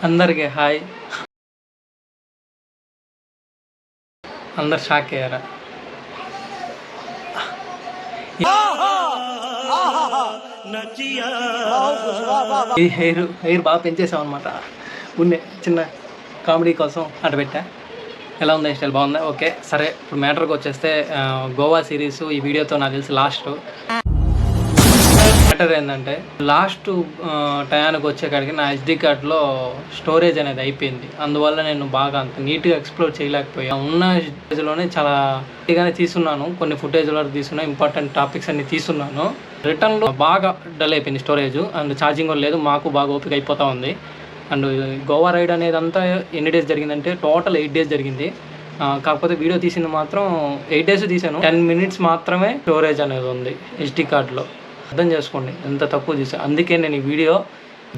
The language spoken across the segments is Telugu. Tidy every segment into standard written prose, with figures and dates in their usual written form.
అందరికీ హాయ్. అందరు షాక్ అయ్యారా? ఈ హెయిర్ బాగా పెంచేసాం అనమాట. ఉన్నే చిన్న కామెడీ కోసం అటు పెట్టా. ఎలా ఉంది హెయిర్ స్టైల్? బాగుందా? ఓకే సరే, ఇప్పుడు మ్యాటర్కి వచ్చేస్తే గోవా సిరీస్ ఈ వీడియోతో నాకు తెలిసి లాస్ట్. మ్యాటర్ ఏంటంటే లాస్ట్ టయానికి వచ్చేకాడికి నా SD కార్డ్లో స్టోరేజ్ అనేది అయిపోయింది. అందువల్ల నేను బాగా అంత నీట్గా ఎక్స్ప్లోర్ చేయలేకపోయా. ఉన్న స్టేజ్లోనే చాలా నీట్గానే తీసుకున్నాను, కొన్ని ఫుటేజ్ వరకు తీసుకున్నాను, ఇంపార్టెంట్ టాపిక్స్ అన్ని తీసుకున్నాను. రిటర్న్లో బాగా డల్ అయిపోయింది స్టోరేజ్, అండ్ ఛార్జింగ్ కూడా లేదు. మాకు బాగా ఓపిక అయిపోతూ ఉంది. అండ్ గోవా రైడ్ అనేది అంతా ఎన్ని డేస్ జరిగిందంటే టోటల్ 8 డేస్ జరిగింది. కాకపోతే వీడియో తీసింది మాత్రం 8 డేస్ తీసాను. 10 minutes మాత్రమే స్టోరేజ్ అనేది ఉంది SD కార్డ్లో. అర్థం చేసుకోండి ఎంత తక్కువ తీసాను. అందుకే నేను ఈ వీడియో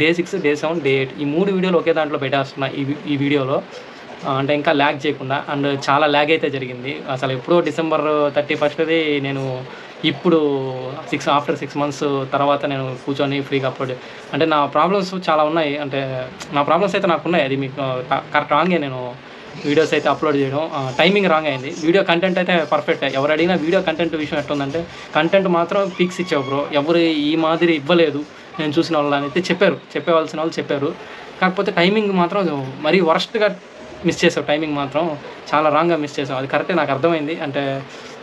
Day 6, Day 7, Day 8 ఈ 3 వీడియోలు ఒకే దాంట్లో పెట్టేస్తున్నా ఈ వీడియోలో. అంటే ఇంకా ల్యాగ్ చేయకుండా. అండ్ చాలా ల్యాగ్ అయితే జరిగింది. అసలు ఎప్పుడో December 31st నేను ఇప్పుడు ఆఫ్టర్ 6 months తర్వాత నేను కూర్చొని ఫ్రీగా అప్లోడ్. అంటే నా ప్రాబ్లమ్స్ చాలా ఉన్నాయి. అంటే నా ప్రాబ్లమ్స్ అయితే నాకు ఉన్నాయి, అది మీకు కరెక్ట్ రాంగే. నేను వీడియోస్ అయితే అప్లోడ్ చేయడం టైమింగ్ రాంగ్ అయింది. వీడియో కంటెంట్ అయితే పర్ఫెక్ట్. ఎవరు అడిగినా వీడియో కంటెంట్ విషయం ఎట్లుందంటే కంటెంట్ మాత్రం పిక్స్ ఇచ్చావు బ్రో, ఎవరు ఈ మాదిరి ఇవ్వలేదు నేను చూసిన వాళ్ళని అయితే చెప్పేవాల్సిన వాళ్ళు చెప్పారు. కాకపోతే టైమింగ్ మాత్రం మరీ వరస్ట్గా మిస్ చేసావు. టైమింగ్ మాత్రం చాలా రాంగ్గా మిస్ చేసావు. అది కరెక్టే, నాకు అర్థమైంది. అంటే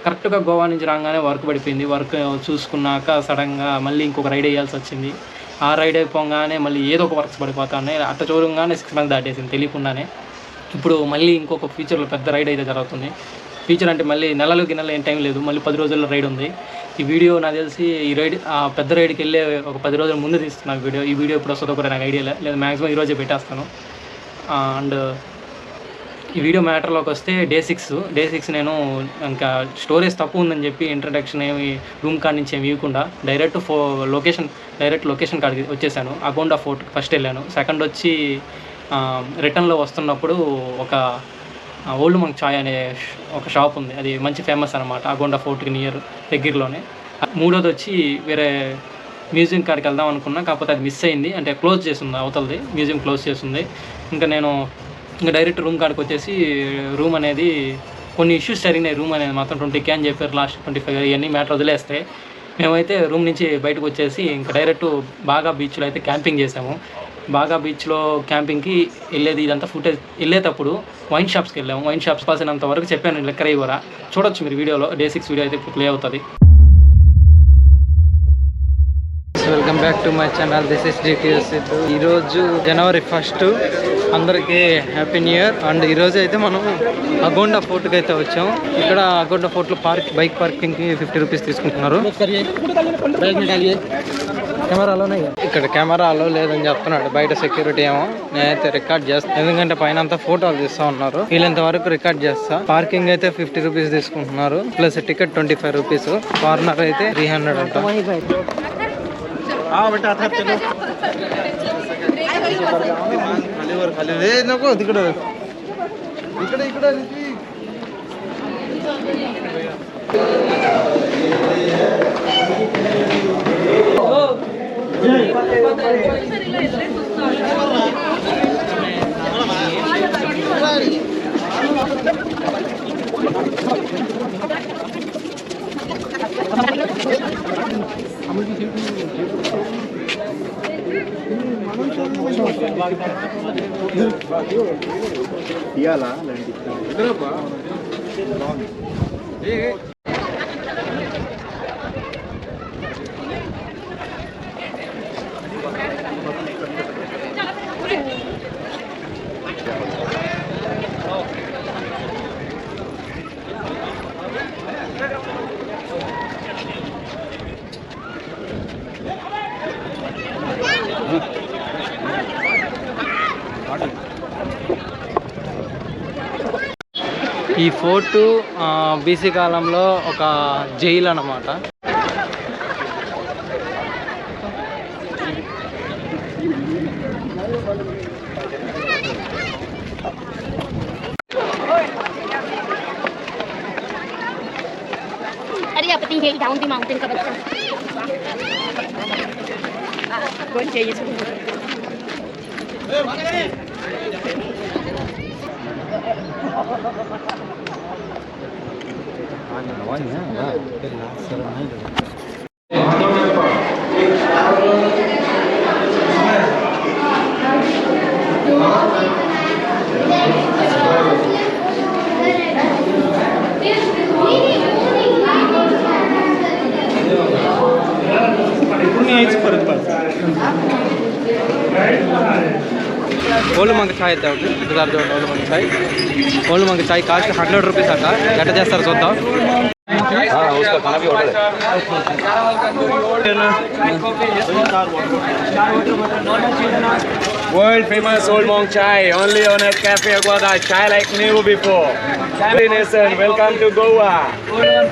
కరెక్ట్గా గోవా నుంచి రాగానే వర్క్ పడిపోయింది. వర్క్ చూసుకున్నాక సడన్గా మళ్ళీ ఇంకొక రైడ్ వేయాల్సి వచ్చింది. ఆ రైడ్ అయిపోగానే మళ్ళీ ఏదో ఒక వర్క్స్ పడిపోతానే అట్ట చూడంగానే 6 months దాటేసింది తెలియకుండానే. ఇప్పుడు మళ్ళీ ఇంకొక ఫ్యూచర్లో పెద్ద రైడ్ అయితే జరుగుతుంది. ఫ్యూచర్ అంటే మళ్ళీ నెలలకి ఏం టైం లేదు, మళ్ళీ 10 రోజుల్లో రైడ్ ఉంది. ఈ వీడియో నాకు తెలిసి ఈ రైడ్ పెద్ద రైడ్కి వెళ్ళే ఒక 10 రోజుల ముందు తీస్తున్నాను వీడియో. ఈ వీడియో ఇప్పుడు వస్తుందో కూడా నాకు ఐడియా లేదు, మ్యాక్సిమం ఈరోజే పెట్టేస్తాను. అండ్ ఈ వీడియో మ్యాటర్లోకి వస్తే Day 6 నేను ఇంకా స్టోరేజ్ తక్కువ ఉందని చెప్పి ఇంట్రడక్షన్ ఏమి రూమ్ కాడ నుంచి ఏమి ఇవ్వకుండా డైరెక్ట్ లొకేషన్ కాడికి వచ్చేసాను. అగోండా ఫోర్ట్ ఫస్ట్ వెళ్ళాను. సెకండ్ వచ్చి రిటర్న్లో వస్తున్నప్పుడు ఒక ఓల్డ్ మంక్ చాయ్ అనే ఒక షాప్ ఉంది, అది మంచి ఫేమస్ అనమాట అగోండా ఫోర్ట్కి దగ్గరలోనే. మూడోది వచ్చి వేరే మ్యూజియం కాడికి వెళ్దాం అనుకున్నా, కాకపోతే అది మిస్ అయింది. అంటే క్లోజ్ చేస్తుంది, అవతలది మ్యూజియం క్లోజ్ చేస్తుంది. ఇంకా నేను డైరెక్ట్ రూమ్ కాడికి వచ్చేసి రూమ్ అనేది కొన్ని ఇష్యూస్ జరిగినాయి. రూమ్ అనేది మాత్రం 20K అని చెప్పారు, లాస్ట్ 25 ఇవన్నీ మ్యాటర్ వదిలేస్తే మేమైతే రూమ్ నుంచి బయటకు వచ్చేసి ఇంకా డైరెక్ట్ బాగా బీచ్లో అయితే క్యాంపింగ్ చేసాము. బాగా బీచ్లో క్యాంపింగ్కి వెళ్ళేది ఇదంతా ఫుటేజ్. వెళ్ళేటప్పుడు వైన్ షాప్స్కి వెళ్ళాము. వైన్ షాప్స్ పాసినంత వరకు చెప్పాను, లెక్కర ఇవ్వరా చూడొచ్చు మీరు వీడియోలో. Day 6 వీడియో అయితే ఇప్పుడు ప్లే అవుతుంది. Welcome back to my channel. This is DTS SIDHU. ఈరోజు January 1st, అందరికీ హ్యాపీ న్యూ ఇయర్. అండ్ ఈరోజు అయితే మనం అగోండా ఫోర్ట్కి అయితే వచ్చాము. ఇక్కడ అగోండా ఫోర్ట్లో బైక్ పార్కింగ్కి 50 రూపీస్ తీసుకుంటున్నారు. కెమెరాలోనే ఇక్కడ కెమెరా అలో లేదని చెప్తున్నాడు బయట సెక్యూరిటీ ఏమో. నేనైతే రికార్డ్ చేస్తాను, ఎందుకంటే పైన అంతా ఫోటోలు తీస్తూ ఉన్నారు. వీళ్ళంత వరకు రికార్డ్ చేస్తా. పార్కింగ్ అయితే 50 రూపీస్ తీసుకుంటున్నారు, ప్లస్ టికెట్ 25 రూపీస్. కార్నర్ అయితే 300 అంట. ఈ ఫోర్టు BC కాలంలో ఒక జైలు అన్నమాట. अरे अपनी है डाउन दी माउंटेन का बच्चा कौन चाहिए ఓల్డ్ మంగ చాయ్ అయితే ఒకటి చూడండి. ఓల్డ్ మంగ చాయ్, ఓల్డ్ మంగ చాయ్ కాస్ట్ 100 రూపీస్ అక్క. ఎట్ట చేస్తారు చూద్దాం. World famous old monk chai, only on at Cafe Agonda. Chai like new before. Family nation, welcome to Goa.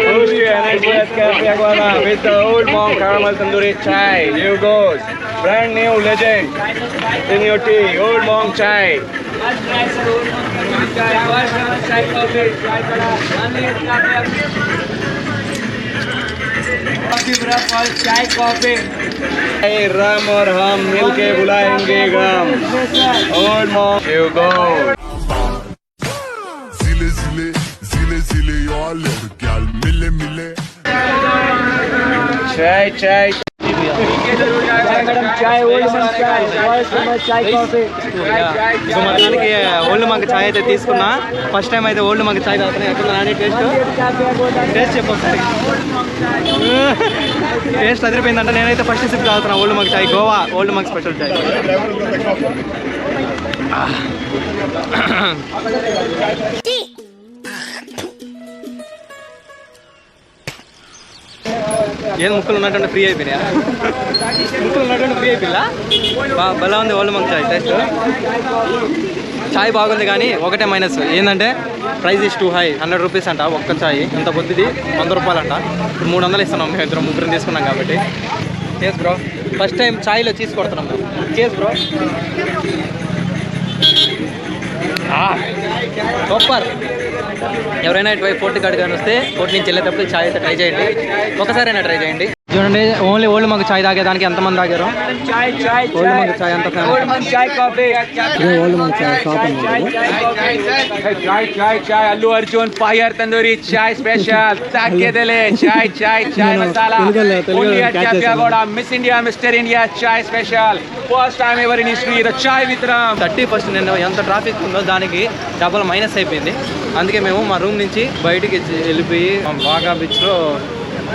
First year at Cafe Agonda with the old monk caramel tandoori chai. New goes, brand new legend. In your tea, old monk chai. चाय कॉफी राम और हम मिलके बुलाएंगे गम Old Monk you go zile zile zile zile yo alerg gal mile mile चाय चाय चाय ओल्ड मंक चाय चाय कॉफी మనకి ఓల్డ్ మంగ చాయ్ అయితే తీసుకున్నా. ఫస్ట్ టైం అయితే ఓల్డ్ మంగ చాయ్ తాగుతున్నా. ఎట్లా టేస్ట్ చెప్పు ఒకసారి. టేస్ట్ అదిరిపోయిందంట. నేనైతే ఫస్ట్ సిప్ తాగుతున్నా ఓల్డ్ మంగ చాయ్. గోవా ఓల్డ్ మంగ స్పెషల్ చాయ్. ఏం ముక్కలు ఉన్నట్టు ఫ్రీ అయిపోయినా? ముక్కలు ఉన్నట్టు ఫ్రీ అయిపోయిందా? భలే ఉంది ఓల్డ్ మంగ చాయ్ టేస్ట్. చాయ్ బాగుంది కానీ ఒకటే మైనస్ ఏంటంటే price is two high. 100 rupees అంట ఒక్క చాయ్. ఎంత పొద్దుది 100 రూపాయలు అంట. ఇప్పుడు 300 ఇస్తున్నాం. మేము ఇద్దరు ముగ్గురు తీసుకున్నాం కాబట్టి. కేస్ బ్రో ఫస్ట్ టైం చాయ్లో చీజ్ కొడుతున్నాం మేము. Case bro super. ఎవరైనా ఇటువైపు ఫోర్ట్ కాడి కానీ వస్తే ఫోర్ట్ నుంచి వెళ్ళేటప్పుడు చాయ్ అయితే ట్రై చేయండి. ఒకసారైనా ట్రై చేయండి. చూడండి ఓన్లీ ఓల్డ్ మంగ చాయ్ తాగేదానికి ఎంతమంది తాగారు? ఓల్డ్ మంగ చాయ్ అంత ओल्ड मंक चाय कॉफी ఓల్డ్ మంగ చాయ్ షాప్ चाय चाय चाय अल्लू अर्जुन फायर तंदूरी चाय स्पेशल ताके दिले चाय चाय चाय मसाला only at Cafe Agonda Miss India Mr India चाय special first time ever in history the चाय వితరం 31st నిన్న ఎంత ట్రాఫిక్ ఉందో దానికి డబల్ మైనస్ అయిపోయింది. అందుకే మేము మా రూమ్ నుంచి బయటికి వెళ్ళిపోయి బాగా బీచ్లో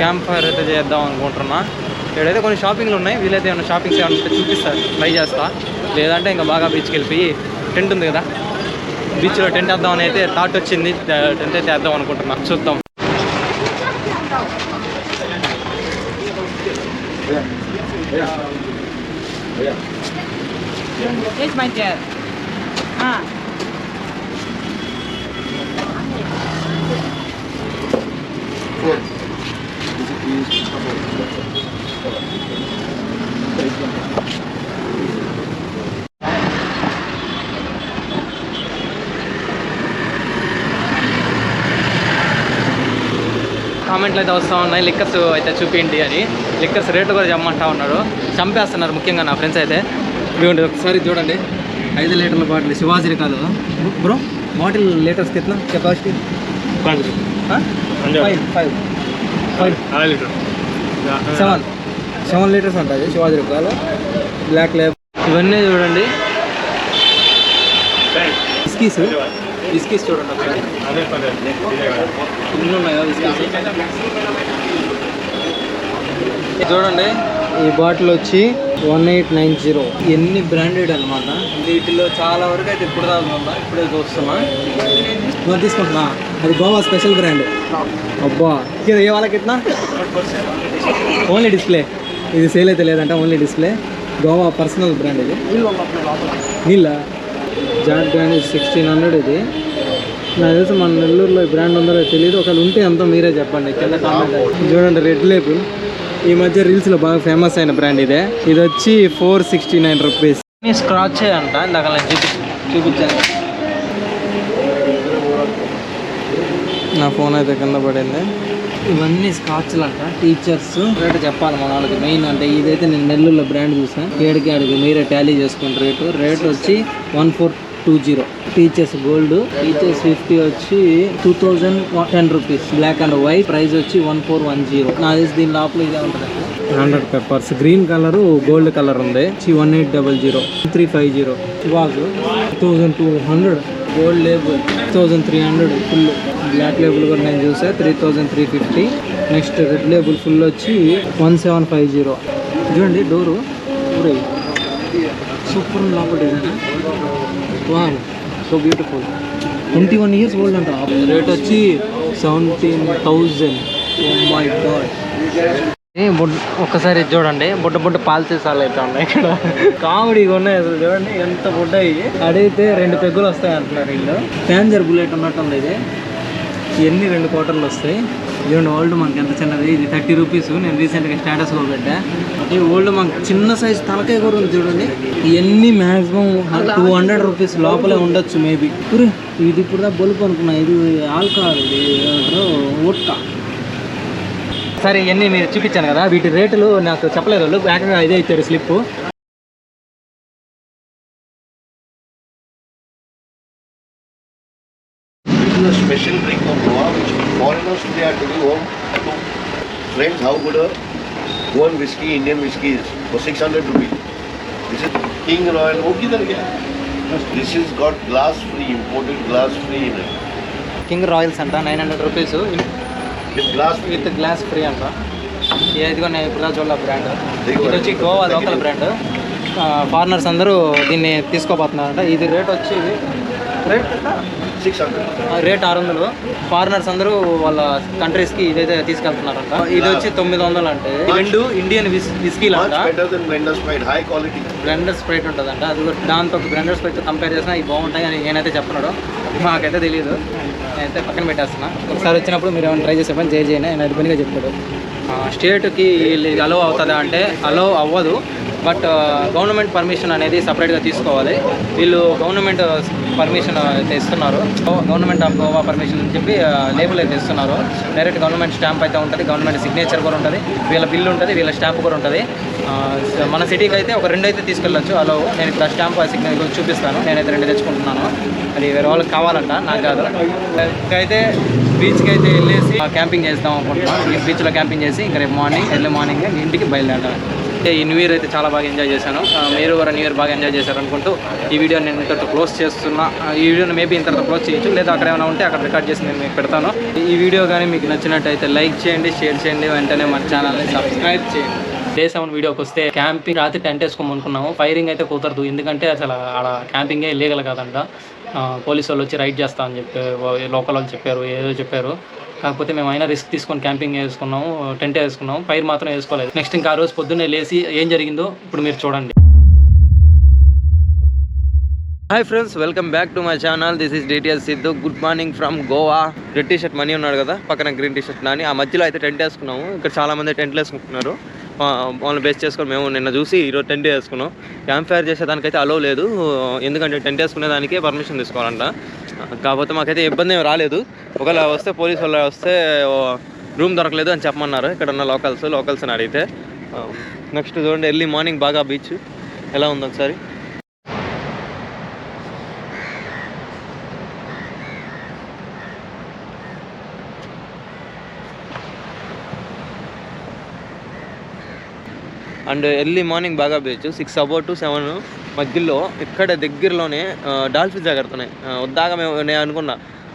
క్యాంప్ ఫైర్ అయితే చేద్దాం అనుకుంటున్నా. ఇక్కడైతే కొన్ని షాపింగ్లు ఉన్నాయి. వీలైతే ఏమైనా షాపింగ్స్ ఏమైనా చూపిస్తారు, ట్రై చేస్తా. లేదంటే ఇంకా బాగా బీచ్కి వెళ్ళిపోయి టెంట్ ఉంది కదా, బీచ్లో టెంట్ వేద్దామని అయితే థాట్ వచ్చింది. టెంట్ అయితే వేద్దాం అనుకుంటున్నా. చూద్దాం. కామెంట్లు అయితే వస్తూ ఉన్నాయి లిక్కర్స్ అయితే చూపించండి అని. లిక్కర్స్ రేట్లు కూడా చెప్పమంటా ఉన్నారు. చంపేస్తున్నారు ముఖ్యంగా నా ఫ్రెండ్స్ అయితే. ఇవ్వండి ఒకసారి చూడండి. 5 లీటర్ల బాటిల్ శివాజీ కాదు బ్రో. బాటిల్ లీటర్స్ కిतना కెపాసిటీ? 7 లీటర్స్ ఉంటుంది శివాజీ రకాలు. బ్లాక్ లేబ్ ఇవన్నీ చూడండి. బిస్కీస్ బిస్కీస్ చూడండి ఒకసారి. ఇన్ని ఉన్నాయా బిస్కీస్? చూడండి ఈ బాటిల్ వచ్చి 1890. ఎన్ని బ్రాండెడ్ అనమాట. వీటిలో చాలా వరకు అయితే ఇప్పుడు తాగుతున్నా, ఇప్పుడే చూస్తున్నా. నువ్వు తీసుకుంటున్నా. అది గోవా స్పెషల్ బ్రాండ్. అబ్బా ఏ వాళ్ళకి ఎట్లా? Only display. ఇది సేల్ అయితే లేదంట, only display. Goa personal brand ఇది. నీళ్ళ జాట్ బ్రాండ్ 1600 ఇది. నాకు తెలిసి మన నెల్లూరులో ఈ బ్రాండ్ ఉందో తెలియదు. ఒకవేళ ఉంటే ఎంతో మీరే చెప్పండి కింద కామెంట్. చూడండి రెడ్ లేబుల్. ఈ మధ్య రీల్స్లో బాగా ఫేమస్ అయిన బ్రాండ్ ఇదే. ఇది వచ్చి 469 రూపీస్. స్క్రాచ్ అంట. ఇందాక నేను చూపించాను. నా ఫోన్ అయితే కింద పడింది. ఇవన్నీ స్కాచ్లు అంట. టీచర్స్ రేటు చెప్పాలి మన వాళ్ళకి మెయిన్. అంటే ఇదైతే నేను నెల్లూరులో బ్రాండ్ చూసాను. ఏడికి ఆడికి మీరే టాలీ చేసుకుని రేటు వచ్చి 1820. టీచర్స్ గోల్డ్, టీచర్స్ 50 వచ్చి 2010 rupees. Black and white price వచ్చి 1410. నా తెలిసి దీని లోపల ఇదే ఉంటుంది. 100 pipers green colour, gold colour ఉంది. 1800. 350 was 2200. Gold label 2300 full. Black label కూడా నేను చూసా 3350. నెక్స్ట్ రెడ్ లేబుల్ ఫుల్ వచ్చి 1750. చూడండి డోరు సూపర్ లోపల design. Wow so beautiful. 21 years old అంట. రేట్ వచ్చి 17,000. Oh my god. ఒక్కసారి చూడండి బుడ్డ పాలసీసాలు అయితే ఉన్నాయి ఇక్కడ. కామెడీగా ఉన్నాయి అసలు. చూడండి ఎంత బుడ్డ అడిగితే 2 పెగ్గులు వస్తాయి అంటున్నారు వీళ్ళు. ప్యాన్జర్ బుల్లెట్ ఉన్నట్టుంది ఇది. ఇవన్నీ 2 క్వార్టర్లు వస్తాయి. చూడండి ఓల్డ్ మంక్ ఎంత చిన్నది. ఇది 30 రూపీస్. నేను రీసెంట్గా స్టేటస్ కూడా పెట్టా. ఈ ఓల్డ్ మంక్ చిన్న సైజ్ తలకాయ కూడా ఉంది చూడండి. ఇవన్నీ మ్యాక్సిమం 200 రూపీస్ లోపలే ఉండొచ్చు మేబీ. ఇది ఇప్పుడు బల్బు అనుకున్నా. ఇది ఆల్కహాల్, ఇది ఓట్కా. సరే ఇవన్నీ మీరు చూపించాను కదా, వీటి రేటులు నాకు చెప్పలేదు వాళ్ళు. ఏకంగా ఇదే ఇచ్చారు slip. Special drink of Goa, which foreigners today are taking home to friends how good a Goan whiskey, Indian whiskey is for 600 rupees. This is King Royal. This is got glass free, imported glass free in it. King Royals అంట 900 రూపీస్ విత్ గ్లాస్ ఫ్రీ అంట. ఇదిగో నేను ఇప్పుడు చూడాలి బ్రాండ్. ఇది వచ్చి గోవా లోకల్ బ్రాండ్. ఫారినర్స్ అందరూ దీన్ని తీసుకోబోతున్నారంట. ఇది రేట్ వచ్చి రేట్ 600. ఫారినర్స్ అందరూ వాళ్ళ కంట్రీస్కి ఇదైతే తీసుకెళ్తున్నారంట. ఇది వచ్చి 900 అంటే. 2 ఇండియన్ విస్కీలు అంట. బ్లెండర్ స్ప్రైట్ ఉంటుందంట. అది దాంతో బ్లెండర్ స్ప్రైట్ కంపేర్ చేసినా ఇవి బాగుంటాయి అని నేనైతే చెప్తున్నాడు. మాకైతే తెలియదు. నేనైతే పక్కన పెట్టేస్తున్నా. ఒకసారి వచ్చినప్పుడు మీరు ఏమైనా ట్రై చేసే పని చేయని ఆయన అది పనిగా చెప్తాడు. స్టేట్కి అలో అవుతుందా అంటే అలో అవ్వదు. బట్ గవర్నమెంట్ పర్మిషన్ అనేది సపరేట్గా తీసుకోవాలి. వీళ్ళు గవర్నమెంట్ పర్మిషన్ అయితే ఇస్తున్నారు. గవర్నమెంట్ ఆఫ్ గోవా పర్మిషన్ అని చెప్పి లేబుల్ అయితే ఇస్తున్నారు. డైరెక్ట్ గవర్నమెంట్ స్టాంప్ అయితే ఉంటుంది. గవర్నమెంట్ సిగ్నేచర్ కూడా ఉంటుంది. వీళ్ళ బిల్లు ఉంటుంది. వీళ్ళ స్టాంప్ కూడా ఉంటుంది. మన సిటీకి అయితే ఒక 2 అయితే తీసుకెళ్ళచ్చు అలో. నేను ఇక్కడ స్టాంప్ సిగ్నేచర్ చూపిస్తాను. నేనైతే 2 తెచ్చుకుంటున్నాను. అది వేరే వాళ్ళకి కావాలంట, నాకు కాదు. అయితే బీచ్కి అయితే వెళ్ళేసి క్యాంపింగ్ చేస్తాం అనుకుంటున్నాం. ఈ బీచ్లో క్యాంపింగ్ చేసి ఇంకా రేపు ఎర్లీ మార్నింగ్ ఇంటికి బయలుదేరాను. ఈ న్యూ ఇయర్ అయితే చాలా బాగా ఎంజాయ్ చేశాను. మీరు కూడా న్యూ ఇయర్ బాగా ఎంజాయ్ చేశారు అనుకుంటూ ఈ వీడియో నేను ఇంతతో క్లోజ్ చేస్తున్నా. ఈ వీడియోని మేబీ ఇంతతో క్లోజ్ చేయొచ్చు, లేదా అక్కడ ఏమైనా ఉంటే అక్కడ రికార్డ్ చేసి నేను మీకు పెడతాను. ఈ వీడియో కానీ మీకు నచ్చినట్టయితే లైక్ చేయండి, షేర్ చేయండి, వెంటనే మన ఛానల్ని సబ్స్క్రైబ్ చేయండి. Day 7 వీడియోకి వస్తే క్యాంపింగ్ రాత్రి టెంట్ వేసుకోమనుకున్నాము. ఫైరింగ్ అయితే కుదరదు, ఎందుకంటే అసలు ఆడ క్యాంపింగే ఇల్లీగల్ కాదంట. పోలీసు వాళ్ళు వచ్చి రైడ్ చేస్తా అని చెప్పి లోకల్ వాళ్ళు చెప్పారు, ఏదో చెప్పారు. కాకపోతే మేము అయినా రిస్క్ తీసుకొని క్యాంపింగ్ వేసుకున్నాము, టెంట్ వేసుకున్నాము. ఫైర్ మాత్రం వేసుకోలేదు. నెక్స్ట్ ఇంకా ఆ రోజు పొద్దున్నే లేచి ఏం జరిగిందో ఇప్పుడు మీరు చూడండి. Hi friends, welcome back to my channel. This is DTS SIDHU. Good morning from Goa. Red T shirt money ఉన్నాడు కదా, పక్కన గ్రీన్ టీ షర్ట్ నాని. ఆ మధ్యలో అయితే టెంట్ వేసుకున్నాము. ఇక్కడ చాలామంది టెంట్లు వేసుకుంటున్నారు. వాళ్ళని బేస్ చేసుకొని మేము నిన్న చూసి ఈరోజు టెంట్ వేసుకున్నాం. క్యాంప్ ఫైర్ చేసేదానికైతే అలో లేదు, ఎందుకంటే టెంట్ వేసుకునేదానికి పర్మిషన్ తీసుకోవాలంట. కాకపోతే మాకైతే ఇబ్బంది ఏమి రాలేదు. ఒకవేళ వస్తే పోలీసు వాళ్ళు వస్తే రూమ్ దొరకలేదు అని చెప్పమన్నారు ఇక్కడ ఉన్న లోకల్స్ని అడిగితే. నెక్స్ట్ చూడండి, ఎర్లీ మార్నింగ్ బాగా బీచ్ ఎలా ఉందో ఒకసారి. అండ్ ఎర్లీ మార్నింగ్ బాగా బీచ్ 6 about to 7 మధ్యలో ఇక్కడ దగ్గరలోనే డాల్ఫిన్స్ ఎగురుతున్నాయి. వద్దాక నేను అనుకున్నా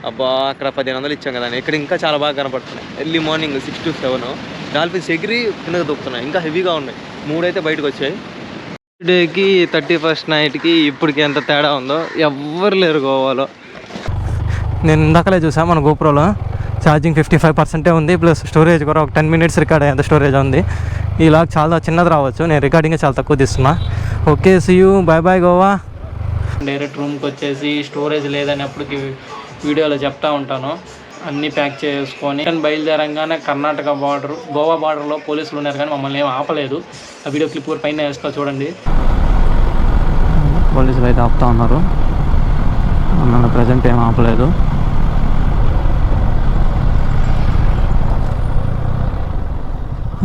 అబ్బా అక్కడ 1500 ఇచ్చాం కదా, ఇక్కడ ఇంకా చాలా బాగా కనపడుతున్నాయి. ఎర్లీ మార్నింగ్ 6 to 7 డాల్ఫిన్స్ ఎగిరి కిందకి దొక్కుతున్నాయి. ఇంకా హెవీగా ఉన్నాయి. 3 అయితే బయటకు వచ్చాయి. డేకి 31st నైట్కి ఇప్పటికి ఎంత తేడా ఉందో. ఎవ్వరు లేరు గోవాలో. నేను ఇందాకలే చూసాను మన గోప్రోలో ఛార్జింగ్ 55% ఉంది, ప్లస్ స్టోరేజ్ కూడా ఒక 10 minutes రికార్డ్ అయ్యేంత స్టోరేజ్ ఉంది. ఇలా చాలా చిన్నది రావచ్చు, నేను రికార్డింగ్ చాలా తక్కువ తీస్తున్నా. Okay, see you, bye bye Goa. Direct రూమ్కి వచ్చేసి స్టోరేజ్ లేదనేప్పటికి వీడియోలో చెప్తా ఉంటాను. అన్నీ ప్యాక్ చేసుకొని బయలుదేరంగానే కర్ణాటక బార్డర్, గోవా బార్డర్లో పోలీసులు ఉన్నారు కానీ మమ్మల్ని ఏం ఆపలేదు. ఆ వీడియో క్లిప్ కూడా పైన వేస్తా చూడండి. పోలీసులు అయితే ఆపుతా ఉన్నారు, నన్ను ప్రజెంట్ ఏం ఆపలేదు.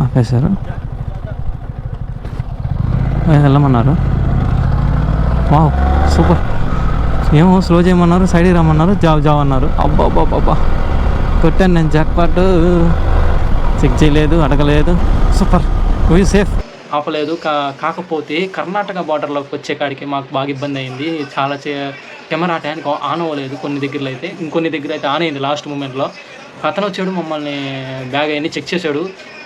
ఆపేశారు, వెళ్ళమన్నారు. వావ్ సూపర్ ఏమో స్లో చేయమన్నారు, సైడ్కి రమ్మన్నారు, జావ్ అన్నారు. అబ్బా కొట్టాను నేను జాక్పాట్. చెక్ చేయలేదు, అడగలేదు. Super, we safe. ఆపలేదు. కాకపోతే కర్ణాటక బార్డర్లోకి వచ్చే కాడికి మాకు బాగా ఇబ్బంది అయింది. చాలా కెమెరా టైంకి ఆన్ అవ్వలేదు కొన్ని దగ్గరలో అయితే, ఇంకొన్ని దగ్గర అయితే ఆన్ అయింది లాస్ట్ మూమెంట్లో. అతను వచ్చాడు, మమ్మల్ని బ్యాగ్ అవన్నీ చెక్ చేశాడు.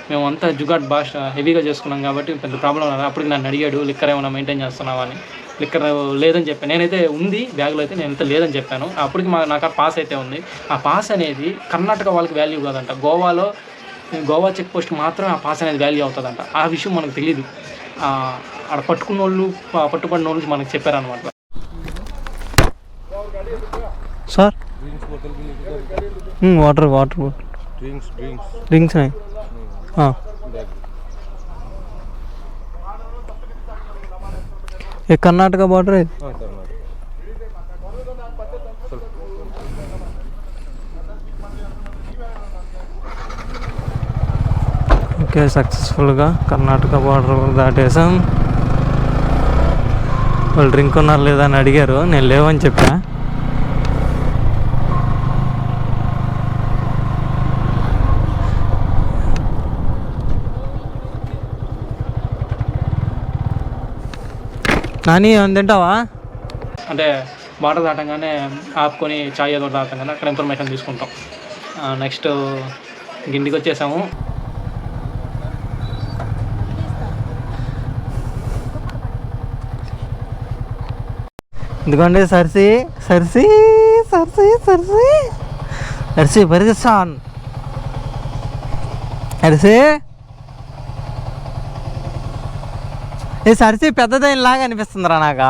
మేము అంతా జుగాట్ భాష హెవీగా చేసుకున్నాం కాబట్టి పెద్ద ప్రాబ్లం రాదు. అప్పటికి నన్ను అడిగాడు, లిక్కర్ ఏమైనా మెయింటైన్ చేస్తున్నావా అని. లిక్కర్ లేదని చెప్పాను. నేనైతే ఉంది బ్యాగ్లో అయితే, నేనైతే లేదని చెప్పాను. అప్పటికి నాకు ఆ పాస్ అయితే ఉంది. ఆ పాస్ అనేది కర్ణాటక వాళ్ళకి వాల్యూ కాదంట. గోవా చెక్ పోస్ట్ మాత్రమే ఆ పాస్ అనేది వాల్యూ అవుతుందంట. ఆ విషయం మనకు తెలియదు. ఆడ పట్టుకున్న వాళ్ళు, పట్టుబడిన వాళ్ళు మనకు చెప్పారనమాట. సార్ వాటర్ ड्रिंक्स नहीं. हाँ, ये कर्नाटका बॉर्डर है. ఓకే, సక్సెస్ఫుల్గా కర్ణాటక బార్డర్ దాటేసాం. వాళ్ళు డ్రింక్ ఉన్నారు లేదా అని అడిగారు, నేను లేవని చెప్పా. నాని ఏమని తింటావా? అంటే బార్డర్ దాటంగానే ఆపుకొని చాయ్ ఏదో తాగంగానే అక్కడ ఇన్ఫర్మేషన్ తీసుకుంటాం. నెక్స్ట్ ఇంటికి వచ్చేసాము. ఎందుకంటే సర్సి పరిగెత్తాన్. ఏ సరిసి పెద్దదైనలాగా అనిపిస్తుందిరా నాకు.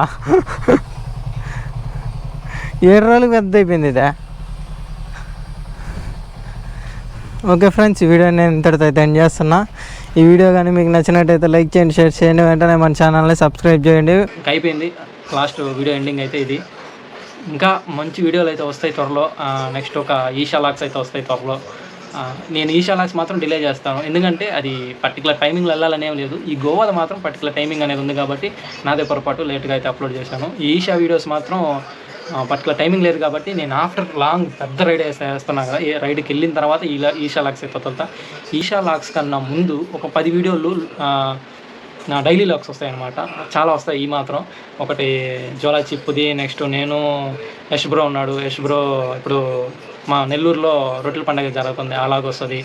7 రోజులకు పెద్ద అయిపోయింది ఇదే. ఓకే ఫ్రెండ్స్, ఈ వీడియో నేను ఇంతటితో అయితే ఎండ్ చేస్తున్నా. ఈ వీడియో కానీ మీకు నచ్చినట్టయితే లైక్ చేయండి, షేర్ చేయండి, వెంటనే మన ఛానల్ని సబ్స్క్రైబ్ చేయండి. అయిపోయింది లాస్ట్ వీడియో ఎండింగ్ అయితే ఇది. ఇంకా మంచి వీడియోలు అయితే వస్తాయి త్వరలో. నెక్స్ట్ ఒక ఈషా లాక్స్ అయితే వస్తాయి త్వరలో. నేను ఈషా లాక్స్ మాత్రం డిలే చేస్తాను, ఎందుకంటే అది పర్టికులర్ టైమింగ్లో వెళ్ళాలనేం లేదు. ఈ గోవాలో మాత్రం పర్టికులర్ టైమింగ్ అనేది ఉంది కాబట్టి నాదే పొరపాటు లేట్గా అయితే అప్లోడ్ చేశాను. ఈ ఈషా వీడియోస్ మాత్రం పర్టికులర్ టైమింగ్ లేదు కాబట్టి నేను ఆఫ్టర్ లాంగ్ పెద్ద రైడ్ వేస్తున్నాను కదా, ఏ రైడ్కి వెళ్ళిన తర్వాత ఈషా లాక్స్ అయితే వదులుతా. ఈషా లాక్స్ కన్నా ముందు ఒక 10 వీడియోలు నా డైలీ లాక్స్ వస్తాయి అన్నమాట. చాలా వస్తాయి. ఈ మాత్రం ఒకటి జోలా చిప్పుది, నెక్స్ట్ నేను, యష్ బ్రో ఉన్నాడు. యష్ బ్రో ఇప్పుడు మా నెల్లూరులో రొట్టెల పండుగ జరుగుతుంది, అలాగ వస్తుంది.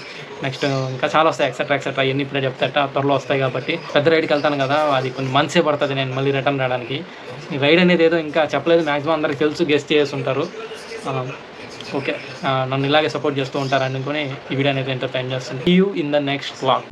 నెక్స్ట్ ఇంకా చాలా వస్తాయి, ఎక్సెట్రా ఎన్ని ఇప్పుడే చెప్తాట త్వరలో వస్తాయి. కాబట్టి పెద్ద రైడ్కి వెళ్తాను కదా, అది కొన్ని మంత్సే పడుతుంది నేను మళ్ళీ రిటర్న్ రావడానికి. ఈ రైడ్ అనేది ఏదో ఇంకా చెప్పలేదు, మ్యాక్సిమం అందరికి తెలుసు, గెస్ట్ చేస్తుంటారు. ఓకే, నన్ను ఇలాగే సపోర్ట్ చేస్తూ ఉంటారు అనుకుని ఈ వీడియో అనేది ఎంటర్టైన్ చేస్తాను. See you in the next vlog.